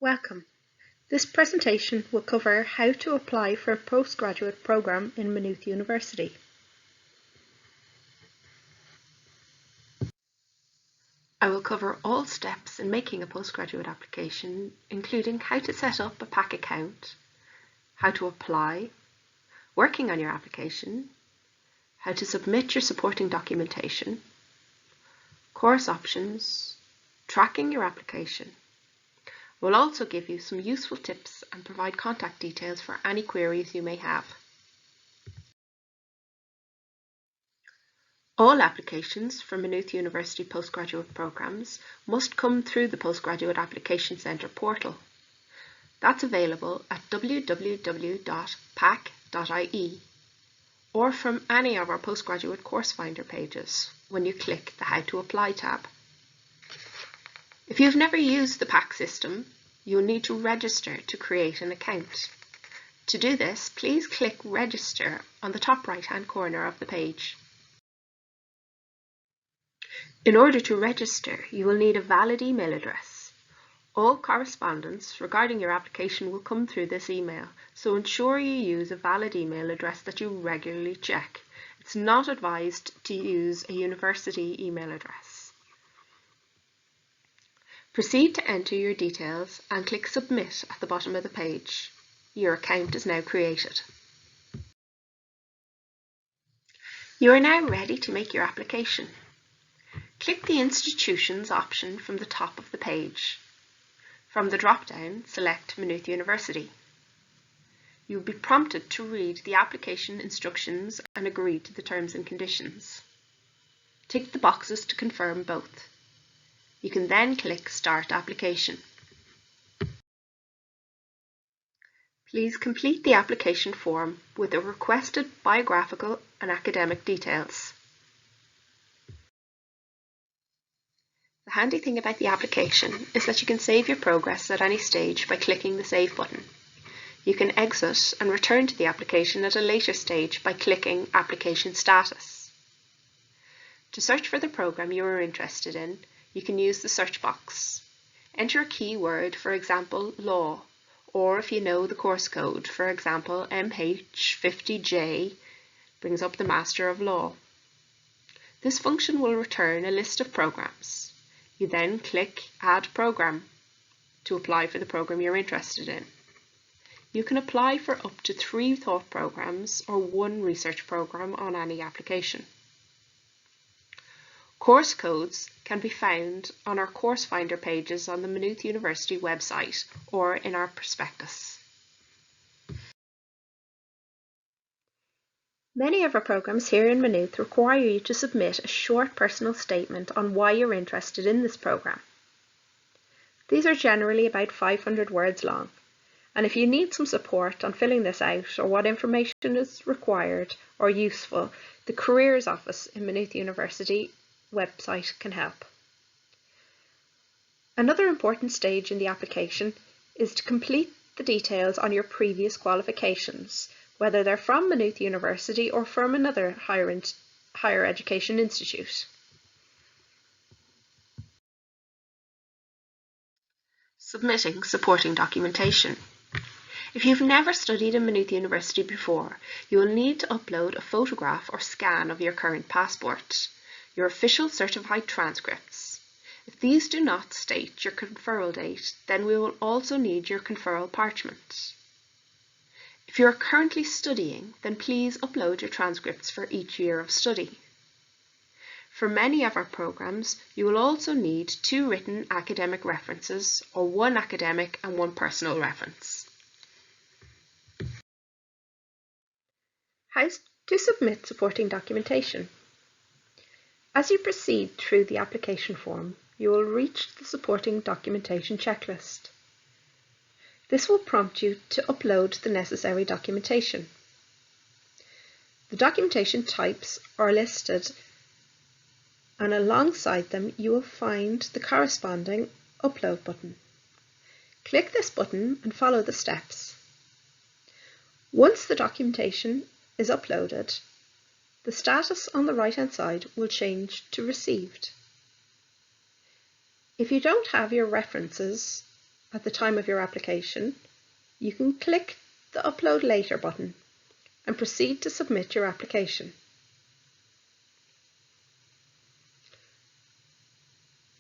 Welcome. This presentation will cover how to apply for a postgraduate programme in Maynooth University. I will cover all steps in making a postgraduate application, including how to set up a PAC account, how to apply, working on your application, how to submit your supporting documentation, course options, tracking your application. We'll also give you some useful tips and provide contact details for any queries you may have. All applications for Maynooth University postgraduate programmes must come through the Postgraduate Application Centre portal. That's available at www.pac.ie or from any of our postgraduate course finder pages when you click the How to Apply tab. If you've never used the PAC system, you'll need to register to create an account. To do this, please click Register on the top right-hand corner of the page. In order to register, you will need a valid email address. All correspondence regarding your application will come through this email, so ensure you use a valid email address that you regularly check. It's not advised to use a university email address. Proceed to enter your details and click Submit at the bottom of the page. Your account is now created. You are now ready to make your application. Click the Institutions option from the top of the page. From the drop-down, select Maynooth University. You will be prompted to read the application instructions and agree to the terms and conditions. Tick the boxes to confirm both. You can then click Start Application. Please complete the application form with the requested biographical and academic details. The handy thing about the application is that you can save your progress at any stage by clicking the Save button. You can exit and return to the application at a later stage by clicking Application Status. To search for the programme you are interested in, you can use the search box. Enter a keyword, for example, law, or if you know the course code, for example, MH50J brings up the Master of Law. This function will return a list of programmes. You then click Add Programme to apply for the programme you're interested in. You can apply for up to 3 thought programmes or 1 research programme on any application. Course codes can be found on our course finder pages on the Maynooth University website or in our prospectus. Many of our programmes here in Maynooth require you to submit a short personal statement on why you're interested in this programme. These are generally about 500 words long, and if you need some support on filling this out or what information is required or useful, the Careers Office in Maynooth University website can help. Another important stage in the application is to complete the details on your previous qualifications, whether they're from Maynooth University or from another higher education institute. Submitting supporting documentation. If you've never studied in Maynooth University before, you will need to upload a photograph or scan of your current passport, your official certified transcripts. If these do not state your conferral date, then we will also need your conferral parchment. If you are currently studying, then please upload your transcripts for each year of study. For many of our programmes, you will also need 2 written academic references or 1 academic and 1 personal reference. How to submit supporting documentation. As you proceed through the application form, you will reach the supporting documentation checklist. This will prompt you to upload the necessary documentation. The documentation types are listed, and alongside them you will find the corresponding Upload button. Click this button and follow the steps. Once the documentation is uploaded, the status on the right-hand side will change to Received. If you don't have your references at the time of your application, you can click the Upload Later button and proceed to submit your application.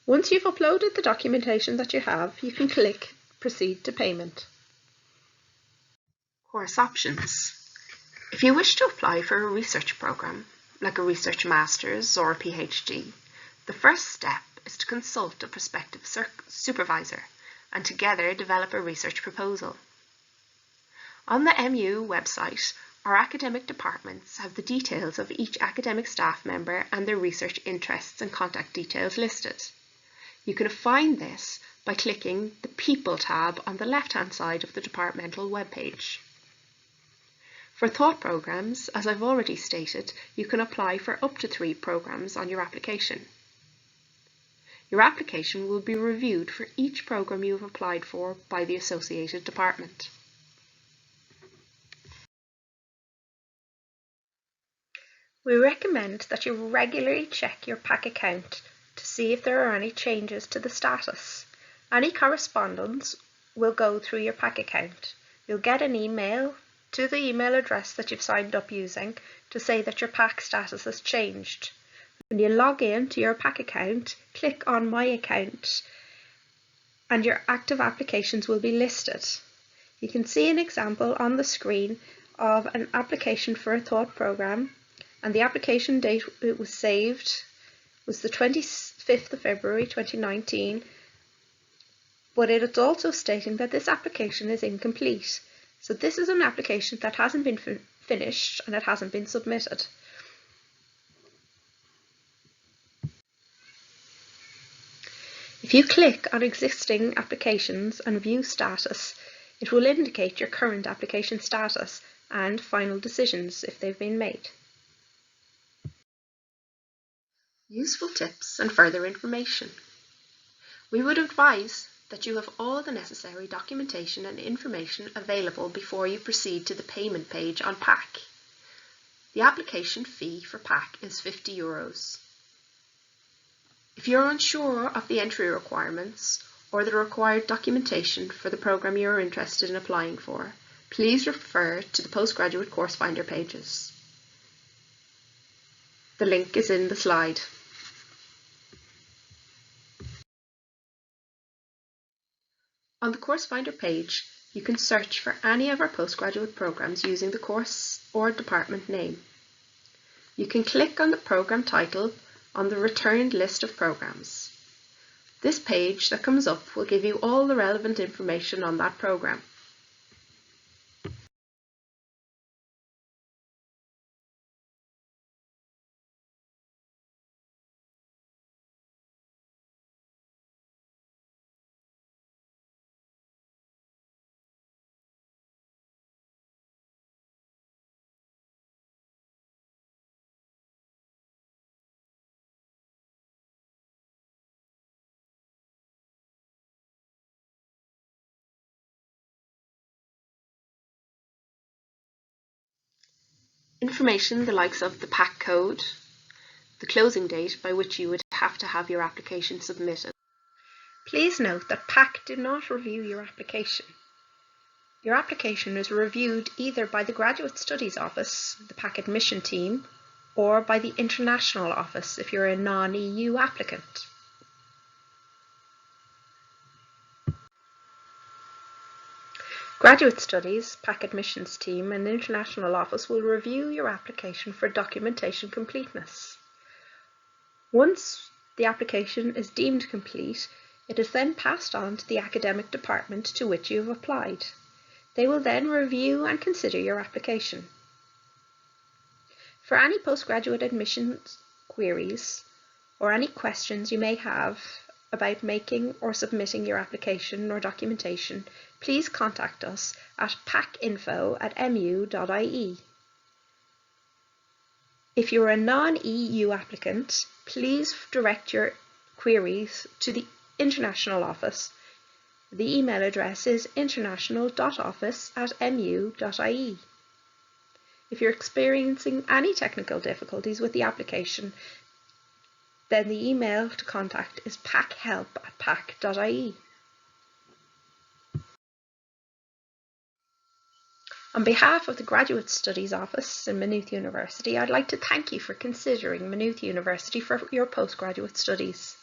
Once you've uploaded the documentation that you have, you can click Proceed to Payment. Course options. If you wish to apply for a research programme, like a research master's or a PhD, the first step is to consult a prospective supervisor and together develop a research proposal. On the MU website, our academic departments have the details of each academic staff member and their research interests and contact details listed. You can find this by clicking the People tab on the left-hand side of the departmental webpage. For thought programmes, as I've already stated, you can apply for up to 3 programmes on your application. Your application will be reviewed for each programme you have applied for by the associated department. We recommend that you regularly check your PAC account to see if there are any changes to the status. Any correspondence will go through your PAC account. You'll get an email to the email address that you've signed up using to say that your PAC status has changed. When you log in to your PAC account, click on My Account and your active applications will be listed. You can see an example on the screen of an application for a thought programme, and the application date it was saved was the 25th of February 2019, but it is also stating that this application is incomplete. So this is an application that hasn't been finished and it hasn't been submitted. If you click on Existing Applications and View Status, it will indicate your current application status and final decisions if they've been made. Useful tips and further information. We would advise that you have all the necessary documentation and information available before you proceed to the payment page on PAC. The application fee for PAC is €50. If you're unsure of the entry requirements or the required documentation for the programme you are interested in applying for, please refer to the postgraduate course finder pages. The link is in the slide. On the Course Finder page, you can search for any of our postgraduate programmes using the course or department name. You can click on the programme title on the returned list of programmes. This page that comes up will give you all the relevant information on that programme. Information the likes of the PAC code, the closing date by which you would have to have your application submitted. Please note that PAC do not review your application. Your application is reviewed either by the Graduate Studies Office, the PAC Admission Team, or by the International Office if you're a non-EU applicant. Graduate Studies, PAC Admissions Team and International Office will review your application for documentation completeness. Once the application is deemed complete, it is then passed on to the academic department to which you have applied. They will then review and consider your application. For any postgraduate admissions queries or any questions you may have about making or submitting your application or documentation, please contact us at pacinfo@mu.ie. If you are a non-EU applicant, please direct your queries to the International Office. The email address is international.office@mu.ie. If you're experiencing any technical difficulties with the application, then the email to contact is pachelp@pac.ie. On behalf of the Graduate Studies Office in Maynooth University, I'd like to thank you for considering Maynooth University for your postgraduate studies.